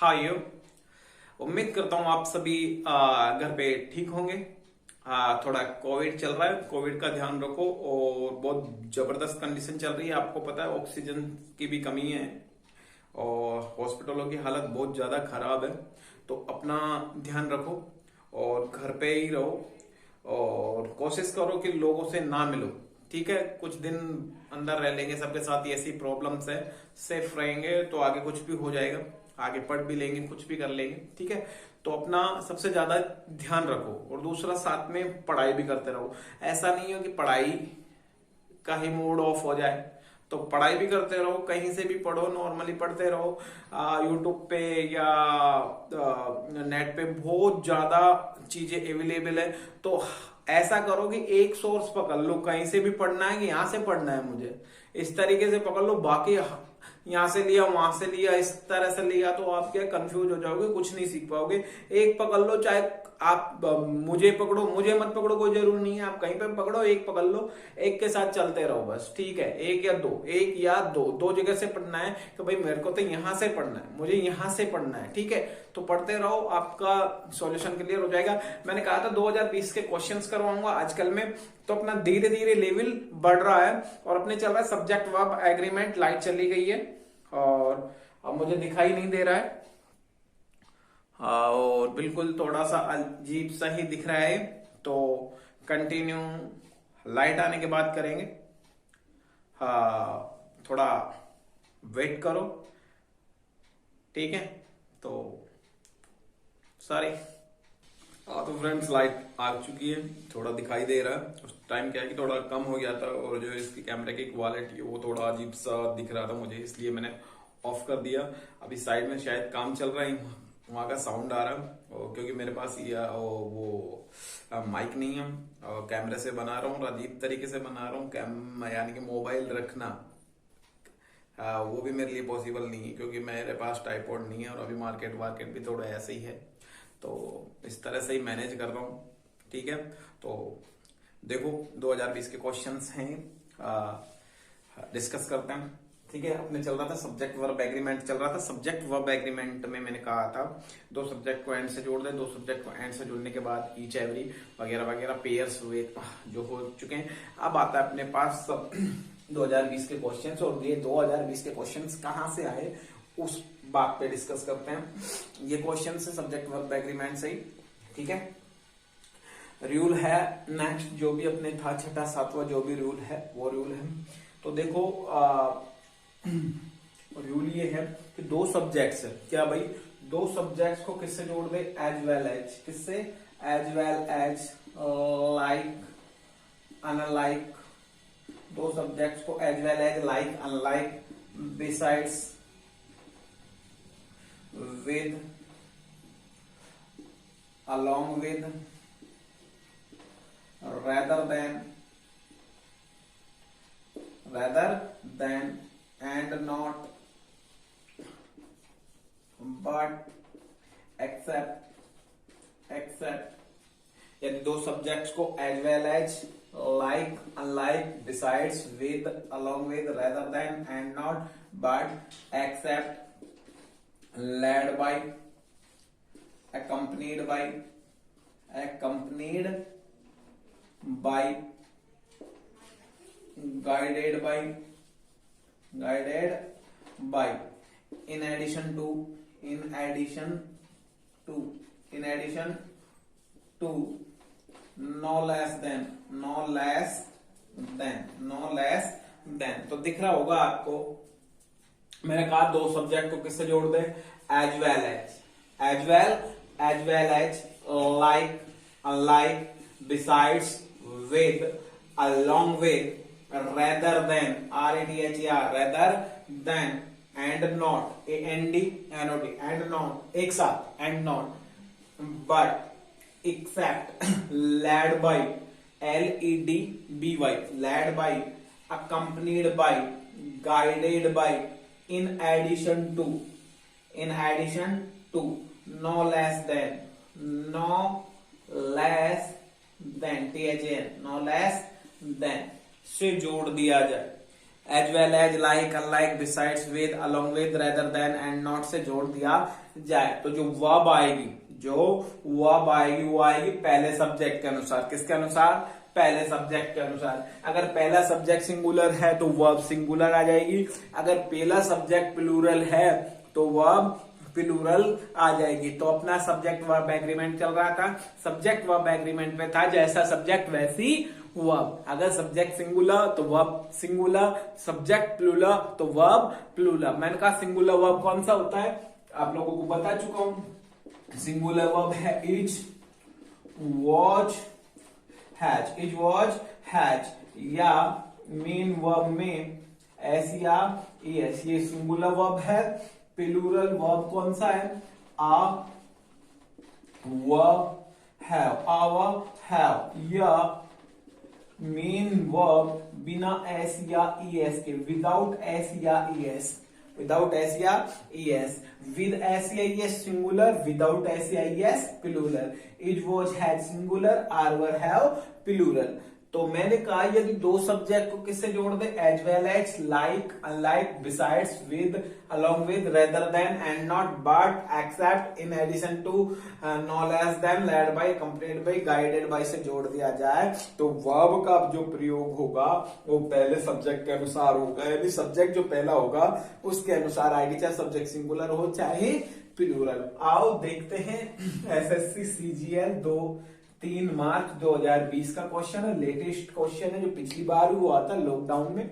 Hi you. उम्मीद करता हूँ आप सभी घर पे ठीक होंगे। थोड़ा कोविड चल रहा है, कोविड का ध्यान रखो और बहुत जबरदस्त कंडीशन चल रही है। आपको पता है ऑक्सीजन की भी कमी है और हॉस्पिटलों की हालत बहुत ज्यादा खराब है। तो अपना ध्यान रखो और घर पे ही रहो और कोशिश करो कि लोगों से ना मिलो। ठीक है, कुछ दिन अंदर रह लेंगे, सबके साथ ही ऐसी प्रॉब्लम्स है, सेफ रहेंगे तो आगे कुछ भी हो जाएगा, आगे पढ़ भी लेंगे, कुछ भी कर लेंगे। ठीक है, तो अपना सबसे ज्यादा ध्यान रखो और दूसरा साथ में पढ़ाई भी करते रहो। ऐसा नहीं हो कि पढ़ाई का ही मूड ऑफ हो जाए, तो पढ़ाई भी करते रहो, कहीं से भी पढ़ो, नॉर्मली पढ़ते रहो। यूट्यूब पे या नेट पे बहुत ज्यादा चीजें अवेलेबल है। तो ऐसा करो कि एक सोर्स पकड़ लो, कहीं से भी पढ़ना है कि यहाँ से पढ़ना है मुझे, इस तरीके से पकड़ लो। बाकी यहाँ से लिया वहां से लिया, इस तरह से लिया तो आप क्या कंफ्यूज हो जाओगे, कुछ नहीं सीख पाओगे। एक पकड़ लो, चाहे आप मुझे पकड़ो, मुझे मत पकड़ो, कोई जरूरी नहीं है, आप कहीं पे पकड़ो, एक पकड़ लो, एक के साथ चलते रहो बस। ठीक है, एक या दो जगह से पढ़ना है कि भाई मेरे को तो यहाँ से पढ़ना है, मुझे यहाँ से पढ़ना है। ठीक है, तो पढ़ते रहो, आपका सॉल्यूशन क्लियर हो जाएगा। मैंने कहा था 2020 के क्वेश्चंस करवाऊंगा आजकल में, तो अपना धीरे धीरे लेवल बढ़ रहा है और अपने चल रहा है सब्जेक्ट वर्ब एग्रीमेंट। लाइट चली गई है और अब मुझे दिखाई नहीं दे रहा है। और बिल्कुल थोड़ा सा अजीब सा ही दिख रहा है, तो कंटिन्यू लाइट आने के बाद करेंगे। थोड़ा वेट करो, ठीक है। तो सॉरी। तो फ्रेंड्स, लाइट आ चुकी है, थोड़ा दिखाई दे रहा है। उस टाइम क्या है कि थोड़ा कम हो गया था और जो इसकी कैमरे की क्वालिटी वो थोड़ा अजीब सा दिख रहा था मुझे, इसलिए मैंने ऑफ कर दिया। अभी साइड में शायद काम चल रहा है, वहां का साउंड आ रहा है, और क्योंकि मेरे पास ये वो माइक नहीं है और कैमरे से बना रहा हूँ, अजीब तरीके से बना रहा हूँ। यानी कि मोबाइल रखना वो भी मेरे लिए पॉसिबल नहीं है, क्योंकि मेरे पास ट्राइपॉड नहीं है और अभी मार्केट भी थोड़ा ऐसे ही है, तो इस तरह से ही मैनेज कर रहा हूँ। ठीक है, तो देखो 2020 के क्वेश्चंस हैं, डिस्कस करते हैं। ठीक है, अपने चल रहा था सब्जेक्ट वर्ब एग्रीमेंट चल रहा था। सब्जेक्ट वर्ब एग्रीमेंट में मैंने कहा था दो सब्जेक्ट को एंड से जोड़ दे, दो सब्जेक्ट को एंड से जोड़ने के बाद ईच एवरी वगैरह वगैरह पेयर्स हुए जो हो चुके हैं। अब आता है अपने पास 2020 के क्वेश्चंस, और ये 2020 के क्वेश्चंस कहाँ से आए उस बात पे डिस्कस करते हैं। ये क्वेश्चन है सब्जेक्ट वर्ब एग्रीमेंट से ही। ठीक है, रूल है नेक्स्ट जो भी अपने था, छठा सातवां जो भी रूल है वो रूल है। तो देखो रूल ये है कि दो सब्जेक्ट्स है, क्या भाई, दो सब्जेक्ट्स को किससे जोड़ दे, एज वेल एज, किससे, as well as, like unlike. दो सब्जेक्ट्स को as well as, like unlike, besides, with, along with, rather than, and not, but, except। यदि दो सब्जेक्ट्स को as well as, like unlike, besides, with, along with, rather than, and not, but, except, led by, accompanied by, guided by, in addition to, no less than। तो दिख रहा होगा आपको, मैंने कहा दो सब्जेक्ट को किससे जोड़ दे, as well as, like unlike, besides, with, along with, rather than, rather than, and not, and not, एक साथ, and not, but, except, led by, LEDBY, led by, accompanied by, guided by, in addition to, no less than, THN, no less than से जोड़ दिया जाए। As well as, like unlike, besides, with, along with, rather than, and not से जोड़ दिया जाए। तो जो वर्ब आएगी वो आएगी पहले सब्जेक्ट के अनुसार। किसके अनुसार? पहले सब्जेक्ट के अनुसार। अगर पहला सब्जेक्ट सिंगुलर है तो वर्ब सिंगुलर आ जाएगी, अगर पहला सब्जेक्ट प्लूरल है तो वर्ब प्लूरल आ जाएगी। तो अपना सब्जेक्ट वर्ब एग्रीमेंट चल रहा था, सब्जेक्ट वर्ब एग्रीमेंट पे था, जैसा सब्जेक्ट वैसी वर्ब। अगर सब्जेक्ट सिंगुलर तो वर्ब सिंगुलर, सब्जेक्ट प्लूरल तो वर्ब प्लूरल। मैंने कहा सिंगुलर वर्ब कौन सा होता है, आप लोगों को बता चुका हूं। सिंगुलर वर्ब है is, watch, has. Is, watch, has, या मेन वर्ब में एस या एस, ये सिंगुलर वर्ब है। प्लूरल वर्ब कौन सा है? Ah, verb, have, our, have, या मेन वर्ब बिना एस या ईएस के, विदाउट एस या ईएस, विदाउट एस या ईएस, विद एस या ईएस सिंगुलर, विदाउट एस या ES plural. Is, was, had singular, are, were, have plural. तो मैंने कहा यदि दो सब्जेक्ट को किससे जोड़ दे? As well as, like, unlike, besides, with, along with, rather than, and not, but, except, in addition to, no less than, led by, accompanied by, guided by से जोड़ दिया जाए तो वर्ब का जो प्रयोग होगा वो पहले सब्जेक्ट के अनुसार होगा। यानी सब्जेक्ट जो पहला होगा उसके अनुसार आएगी, चाहे सब्जेक्ट सिंगुलर हो चाहे प्लूरल। आओ देखते हैं एसएससी सीजीएल 3 मार्च 2020 का क्वेश्चन है, लेटेस्ट क्वेश्चन है जो पिछली बार भी हुआ था लॉकडाउन में।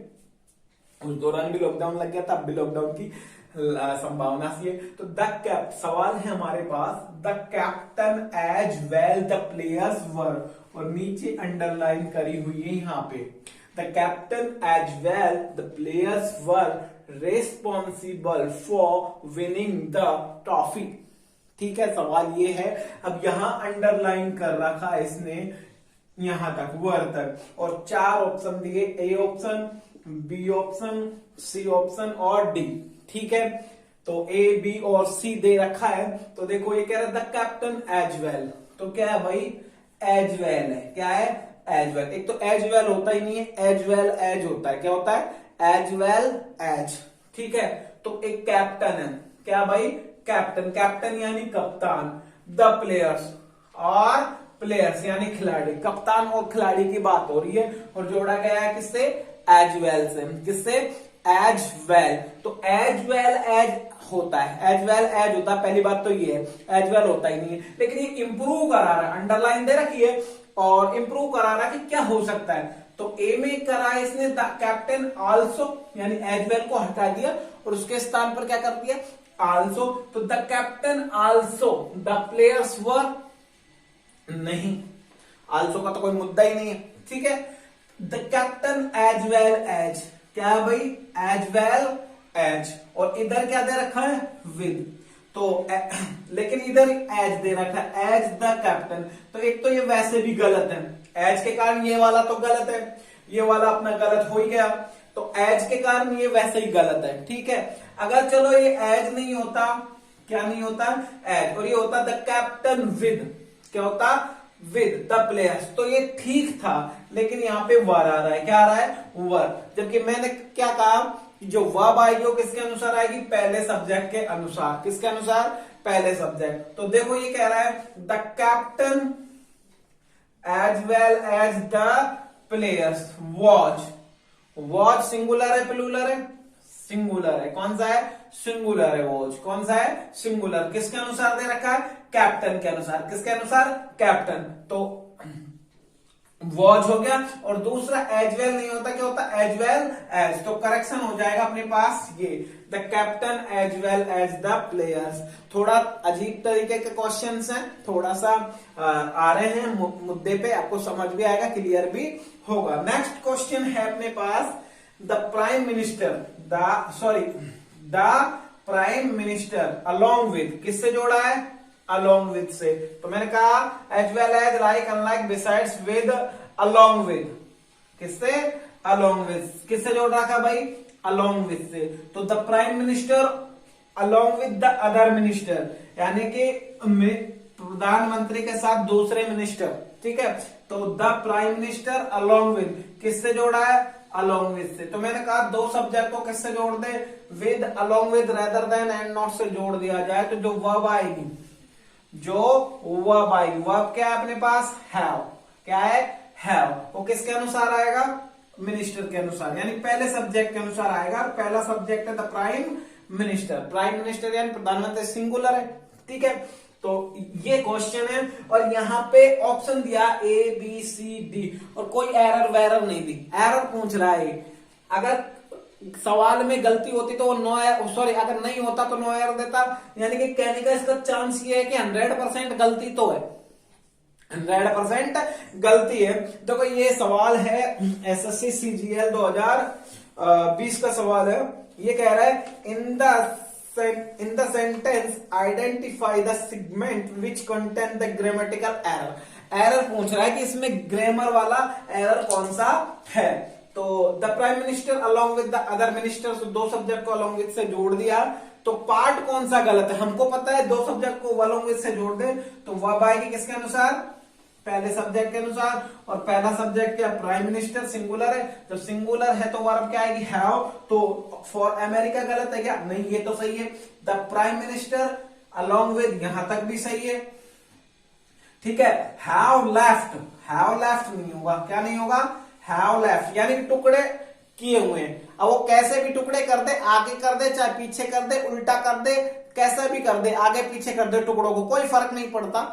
उस दौरान भी लॉकडाउन लग गया था, अब भी लॉकडाउन की संभावना सी है। तो सवाल है हमारे पास, the captain as well the players were, और नीचे अंडरलाइन करी हुई है यहाँ पे, the captain as well the players were responsible for winning the trophy. ठीक है, सवाल ये है। अब यहां अंडरलाइन कर रखा इसने यहां तक, वर तक, और 4 ऑप्शन दिए, A option, B option, C option और डी। ठीक है, तो ए, बी और सी दे रखा है। तो देखो ये कह रहा है द कैप्टन एज वेल, तो क्या है भाई? एज वेल है। क्या है? As well. एक तो एज वेल होता ही नहीं है, एज वेल एज होता है। क्या होता है? As well as. ठीक है, तो एक कैप्टन है, क्या भाई? कैप्टन। कैप्टन यानी कप्तान, द प्लेयर्स, और प्लेयर्स यानी खिलाड़ी। कप्तान और खिलाड़ी की बात हो रही है और जोड़ा गया है किससे? एज वेल से। किससे? As well. तो एज वेल एज होता है, एज वेल एज होता है, पहली बात तो ये है, एज वेल होता ही नहीं है। लेकिन ये इंप्रूव करा रहा है, अंडरलाइन दे रखी है और इंप्रूव करा रहा है कि क्या हो सकता है। तो ए में करा है इसने द कैप्टन आल्सो, यानी एज वेल को हटा दिया और उसके स्थान पर क्या कर दिया? आल्सो। तो the captain also the players वर, नहीं, आल्सो का तो कोई मुद्दा ही नहीं है। ठीक है, the captain as well as, क्या है भाई? एज वेल एज, और इधर क्या दे रखा है? विद। तो लेकिन इधर एज दे रखा है, एज द कैप्टन। तो एक तो ये वैसे भी गलत है, एज के कारण ये वाला तो गलत है, ये वाला अपना गलत हो ही गया, तो एज के कारण ये वैसे ही गलत है। ठीक है, अगर चलो ये एज नहीं होता, क्या नहीं होता? एज, और ये होता द कैप्टन विद, क्या होता? विद द प्लेयर्स, तो ये ठीक था। लेकिन यहाँ पे वर आ रहा है, क्या आ रहा है? वर। जबकि मैंने क्या कहा, जो वर्ब आएगी वो किसके अनुसार आएगी? पहले सब्जेक्ट के अनुसार। किसके अनुसार? पहले सब्जेक्ट। तो देखो ये कह रहा है the captain as well as the players watch. Watch singular है प्लूरल है? सिंगुलर है। कौन सा है? सिंगुलर है वॉच। कौन सा है? सिंगुलर। किसके अनुसार दे रखा है? कैप्टन के अनुसार। किसके अनुसार? कैप्टन। तो वॉच हो गया, और दूसरा एज वेल नहीं होता, क्या होता? As well as. तो करेक्शन हो जाएगा अपने पास ये, the captain as well as the players. थोड़ा अजीब तरीके के क्वेश्चंस हैं, थोड़ा सा आ रहे हैं मुद्दे पे, आपको समझ भी आएगा, क्लियर भी होगा। नेक्स्ट क्वेश्चन है अपने पास, the prime minister, the prime minister along with, किससे जोड़ा है? अलोंग विद से। तो मैंने कहा as well as, like, unlike, besides, with, along with. किससे? Along with. किससे जोड़ रखा भाई? अलोंग विद से। तो the prime minister along with the other minister, यानी कि प्रधानमंत्री के साथ दूसरे मिनिस्टर। ठीक है, तो the prime minister along with, किससे जोड़ा है? अलोंग विद से। तो मैंने कहा दो सब्जेक्ट को किससे जोड़ दे, with, along with, rather than and not से जोड़ दिया जाए तो जो वर्ब आएगी, जो वर्ब आएगी, वर्ब क्या है अपने पास, हैव, क्या है, हैव, वो किसके अनुसार आएगा, मिनिस्टर के अनुसार, यानी पहले सब्जेक्ट के अनुसार आएगा। पहला सब्जेक्ट है the prime minister, prime minister यानी प्रधानमंत्री सिंगुलर है, ठीक है। तो ये क्वेश्चन है और यहाँ पे ऑप्शन दिया ए बी सी डी और कोई एरर वैरर नहीं दी, एरर पूछ रहा है। अगर सवाल में गलती होती तो वो नो एरर, सॉरी अगर नहीं होता तो नो एरर देता, यानी कि कहने का इसका चांस ये है कि 100% गलती तो है, 100% गलती है। देखो ये सवाल है एसएससी सीजीएल 2020 का सवाल है। ये कह रहा है in the sentence identify the segment which contain the grammatical error. Error पूछ रहा है कि इसमें ग्रामर वाला एरर कौन सा है। तो the prime minister along with the other ministers, दो सब्जेक्ट को अलोंग विद से जोड़ दिया, तो पार्ट कौन सा गलत है, हमको पता है दो सब्जेक्ट को अलोंग विद से जोड़ दे तो वर्ब आएगी किसके अनुसार, पहले सब्जेक्ट के अनुसार, और पहला सब्जेक्ट क्या, प्राइम मिनिस्टर सिंगुलर है, जब सिंगुलर है तो वर्ब क्या आएगी, हैव। तो फॉर अमेरिका गलत है क्या, नहीं, ये तो सही है। The prime minister along with, यहां तक भी सही है, ठीक है। हैव लेफ्ट नहीं होगा, क्या नहीं होगा, हैव लेफ्ट, यानी टुकड़े किए हुए हैं। अब वो कैसे भी टुकड़े कर दे, आगे कर दे चाहे पीछे कर दे, उल्टा कर दे, कैसा भी कर दे, आगे पीछे कर दे, टुकड़ों को कोई फर्क नहीं पड़ता,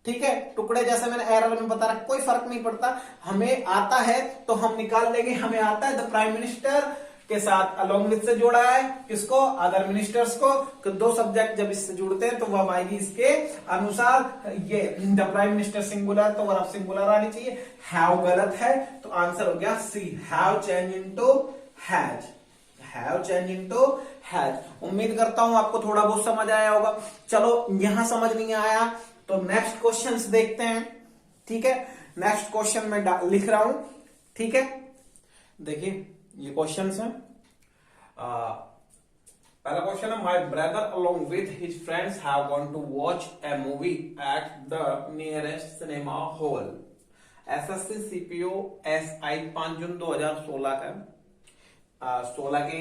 ठीक है। टुकड़े जैसे मैंने एरर में बता रहा, कोई फर्क नहीं पड़ता, हमें आता है तो हम निकाल लेंगे। हमें आता है द प्राइम मिनिस्टर के साथ अलोंग विद से जोड़ा है, किसको, अदर मिनिस्टर्स को। तो दो सब्जेक्ट जब इससे जुड़ते हैं तो वह आएगी इसके अनुसार। ये द प्राइम मिनिस्टर सिंगुलर तो वर्ब सिंगुलर आनी चाहिए, हैव गलत है तो आंसर हो गया C, have change into has, have change into has. उम्मीद करता हूं आपको थोड़ा बहुत समझ आया होगा। चलो यहां समझ नहीं आया तो नेक्स्ट क्वेश्चंस देखते हैं, ठीक है। नेक्स्ट क्वेश्चन में लिख रहा हूं, ठीक है। देखिए ये क्वेश्चंस हैं। पहला क्वेश्चन है, my brother along with his friends have gone to watch a movie at the nearest cinema hall. SSC CPO SI 5 June 2016 का, 16 के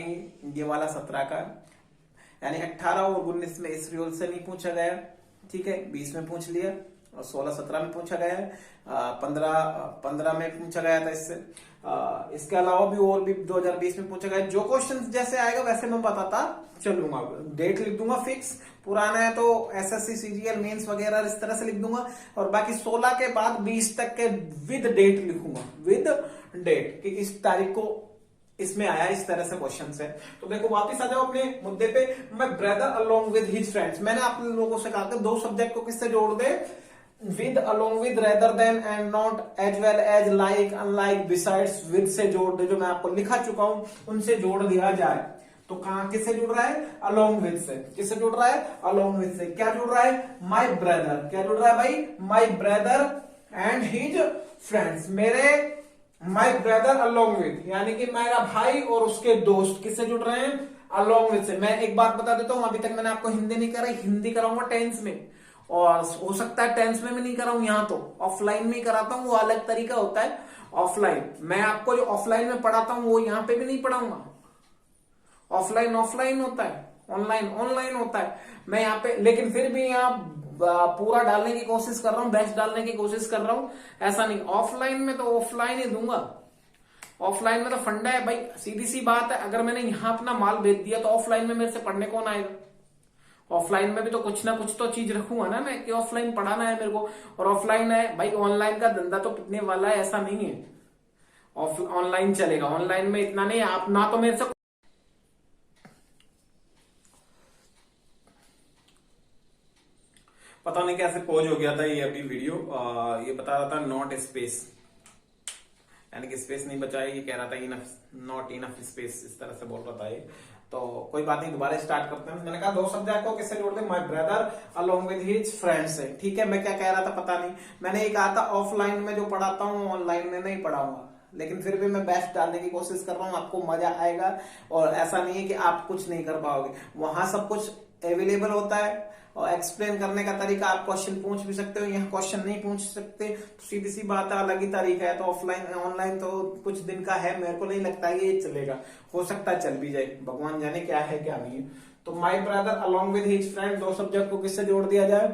ये वाला 17 का, यानी 18 और 19 में इस रूल से नहीं पूछा गया, ठीक है। 20 में पूछ लिया और 16-17 में पूछा गया है, 15 में पूछा गया था इससे। इसके अलावा भी और भी 2020 में पूछा गया। जो क्वेश्चन जैसे आएगा वैसे मैं बताता चलूंगा, डेट लिख दूंगा फिक्स, पुराना है तो एसएससी सीजीएल मेंस वगैरह इस तरह से लिख दूंगा, और बाकी 16 के बाद 20 तक के विद डेट लिखूंगा, विद डेट कि इस तारीख को इसमें आया, इस तरह से क्वेश्चन है। तो देखो वापस आ जाओ अपने मुद्दे पे। My brother along with his friends, मैंने आप लोगों से कहा था दो सब्जेक्ट को किससे जोड़ दे, with, along with, rather than and not, as well as, like, unlike, besides, with से जोड़ दे, जो मैं आपको लिखा चुका हूं उनसे जोड़ दिया जाए। तो कहां किससे जुड़ रहा है, अलोंग विद से, किससे जुड़ रहा है, अलोंग विद से। क्या जुड़ रहा है, माय ब्रदर, क्या जुड़ रहा है भाई, my brother and his friends, मेरे माय ब्रदर अलोंग विद, यानी कि मेरा भाई और उसके दोस्त किससे जुड़ रहे हैं, अलोंग विद से। मैं एक बात बता देता हूं, अभी तक मैंने आपको हिंदी नहीं कराई, हिंदी कराऊंगा टेंस में, और हो सकता है टेंस में भी नहीं कराऊं, यहां तो ऑफलाइन में कराता हूं, वो अलग तरीका होता है ऑफलाइन। मैं आपको जो ऑफलाइन में पढ़ाता हूं वो यहां पे भी नहीं पढ़ाऊंगा, ऑफलाइन ऑफलाइन होता है, ऑनलाइन ऑनलाइन होता है। मैं यहाँ पे लेकिन फिर भी यहाँ पूरा डालने की कोशिश कर रहा हूँ, बेस्ट डालने की कोशिश कर रहा हूँ, ऐसा नहीं। ऑफलाइन में तो ऑफलाइन ही दूंगा, ऑफलाइन में तो फंडा है भाई, सीधी सी बात है। अगर मैंने यहाँ अपना माल बेच दिया तो ऑफलाइन में मेरे से पढ़ने कौन आएगा, ऑफलाइन में भी तो कुछ ना कुछ तो चीज रखूंगा ना मैं, कि ऑफलाइन पढ़ाना है मेरे को, और ऑफलाइन है भाई, ऑनलाइन का धंधा तो पिटने वाला है, ऐसा नहीं है। ऑनलाइन चलेगा, ऑनलाइन में इतना नहीं, आप ना तो मेरे से पता नहीं कैसे पॉज हो गया था ये अभी वीडियो, ये बता रहा था नॉट स्पेस, यानी कि स्पेस नहीं बचा है, ये कह रहा था इनफ, नॉट इनफ स्पेस, इस तरह से बोल रहा था ये। तो कोई बात नहीं, दोबारा स्टार्ट करते हैं। मैंने कहा दो सब्जेक्ट को किससे जोड़ दे, my brother along with his friends से, ठीक है। मैं क्या कह रहा था पता नहीं, मैंने ये कहा था ऑफलाइन में जो पढ़ाता हूँ ऑनलाइन में नहीं पढ़ाऊंगा, लेकिन फिर भी मैं बेस्ट डालने की कोशिश कर रहा हूँ, आपको मजा आएगा। और ऐसा नहीं है कि आप कुछ नहीं कर पाओगे, वहां सब कुछ अवेलेबल होता है, और एक्सप्लेन करने का तरीका आप क्वेश्चन पूछ भी सकते हो, यहाँ क्वेश्चन नहीं पूछ सकते तो सीधी सी बात है, अलग ही तरीका है। तो ऑफलाइन ऑनलाइन तो कुछ दिन का है, मेरे को नहीं लगता है ये चलेगा, हो सकता है चल भी जाए, भगवान जाने क्या है क्या नहीं है। तो my brother along with his friend, दो सब्जेक्ट को किससे जोड़ दिया जाए,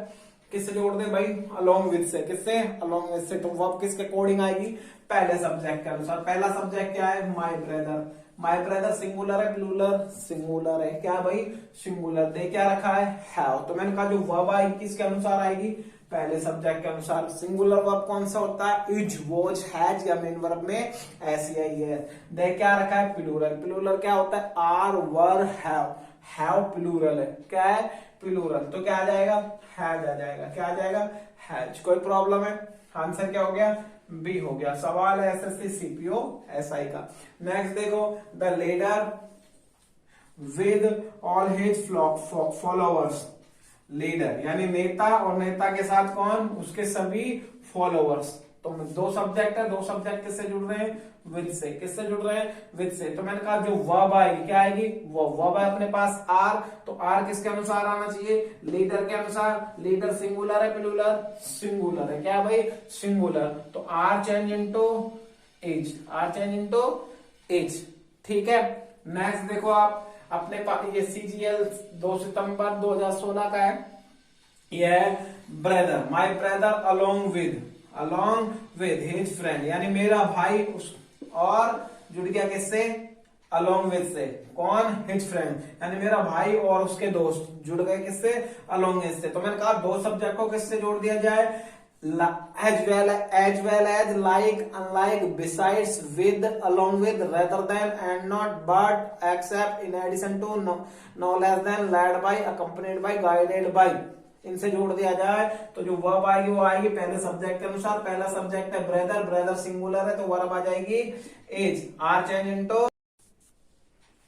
किससे जोड़ दे भाई, अलॉन्ग विद से। किससे, अलॉन्ग विद से। तो वर्ब किसके अकॉर्डिंग आएगी, पहले सब्जेक्ट के अनुसार। पहला सब्जेक्ट क्या है, my brother. My brother singular है प्लूरल, सिंगुलर है, क्या भाई, सिंगुलर। दे क्या रखा है, हैव। तो मैंने कहा जो वर्ब आएगी किसके अनुसार आएगी, पहले सब्जेक्ट के अनुसार। सिंगुलर वर्ब कौन सा होता है, इज, वॉज, हैज, या मेन वर्ब में ऐसी आई है। दे क्या रखा है, प्लूरल। प्लूरल क्या होता है, are, were, have. Have plural है, क्या है, प्लूरल। तो क्या आ जाएगा, हैज आ जाएगा। क्या आ जाएगा, हैज। कोई प्रॉब्लम है, आंसर क्या हो गया, बी हो गया। सवाल है एसएससी सीपीओ एसआई का। नेक्स्ट देखो, the leader with all his followers. Leader यानी नेता, और नेता के साथ कौन, उसके सभी फॉलोअर्स। तो दो सब्जेक्ट है, दो सब्जेक्ट किससे जुड़ रहे हैं, विद से। किससे जुड़ रहे हैं, विद से। तो मैंने कहा जो वर्ब आएगी क्या आएगी, वो वर्ब है अपने पास आर, तो आर किसके अनुसार आना चाहिए, लीडर के अनुसार। लीडर सिंगुलर है प्लूरल, सिंगुलर है, क्या भाई, सिंगुलर। तो are change into has, are change into has, ठीक है। नेक्स्ट देखो आप अपने पास, ये सीजीएल 2 सितंबर 2016 का है। ये brother, my brother along with his friend, यानी मेरा भाई उस, और जुड़ गया किससे, अलोंग विद से। कौन, हिज फ्रेंड, यानी मेरा भाई और उसके दोस्त जुड़ गए किससे, अलोंग विद से। तो मैंने कहा दो सब्जेक्ट को किससे जोड़ दिया जाए, as well as, like, unlike, besides, with, along with, rather than, and not, but, except, in addition to, no less than, led by, accompanied by, guided by, इनसे जोड़ दिया जाए। तो जो वर्ब आएगी वो आएगी पहले सब्जेक्ट के अनुसार। पहला सब्जेक्ट है ब्रदर, ब्रदर सिंगुलर है तो वर्ब आ जाएगी एज। आर चेंज इनटू,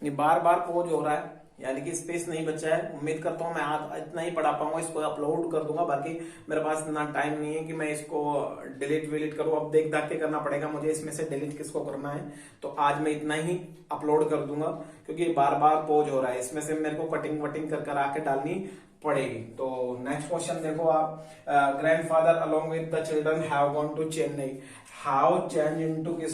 ये बार बार पोज हो रहा है, यानी कि स्पेस नहीं बचा है। उम्मीद करता हूँ मैं आज इतना ही पढ़ा पाऊंगा, इसको अपलोड कर दूंगा। बाकी मेरे पास इतना टाइम नहीं है कि मैं इसको डिलीट विलीट करूँ, अब देख दाख के करना पड़ेगा मुझे इसमें से डिलीट किसको करना है। तो आज मैं इतना ही अपलोड कर दूंगा, क्योंकि बार बार पोज हो रहा है, इसमें से मेरे को कटिंग वटिंग कर आके डालनी पड़ेगी। तो नेक्स्ट क्वेश्चन देखो आप, grandfather along with the children have gone to Chennai, how change into